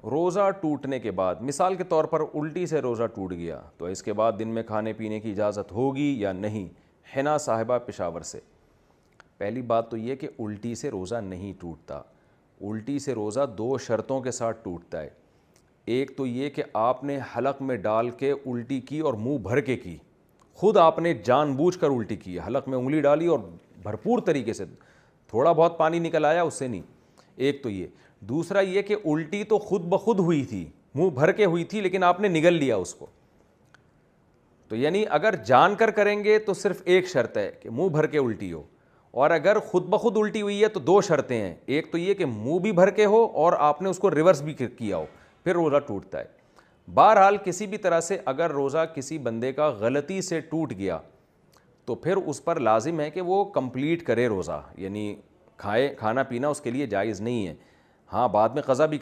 روزہ ٹوٹنے کے بعد مثال کے طور پر الٹی سے روزہ ٹوٹ گیا تو اس کے بعد دن میں کھانے پینے کی اجازت ہوگی یا نہیں؟ حنا صاحبہ پشاور سے. پہلی بات تو یہ کہ الٹی سے روزہ نہیں ٹوٹتا. الٹی سے روزہ دو شرطوں کے ساتھ ٹوٹتا ہے. ایک تو یہ کہ آپ نے حلق میں ڈال کے الٹی کی اور منہ بھر کے کی, خود آپ نے جان بوجھ کر الٹی کی, حلق میں انگلی ڈالی اور بھرپور طریقے سے, تھوڑا بہت پانی نکل آیا اس سے نہیں. ایک تو یہ. دوسرا یہ کہ الٹی تو خود بخود ہوئی تھی, منہ بھر کے ہوئی تھی, لیکن آپ نے نگل لیا اس کو. تو یعنی اگر جان کر کریں گے تو صرف ایک شرط ہے کہ منہ بھر کے الٹی ہو, اور اگر خود بخود الٹی ہوئی ہے تو دو شرطیں ہیں. ایک تو یہ کہ منہ بھی بھر کے ہو اور آپ نے اس کو ریورس بھی کیا ہو, پھر روزہ ٹوٹتا ہے. بہرحال کسی بھی طرح سے اگر روزہ کسی بندے کا غلطی سے ٹوٹ گیا تو پھر اس پر لازم ہے کہ وہ کمپلیٹ کرے روزہ, یعنی کھانا پینا اس کے لیے جائز نہیں ہے. ہاں بعد میں قضا بھی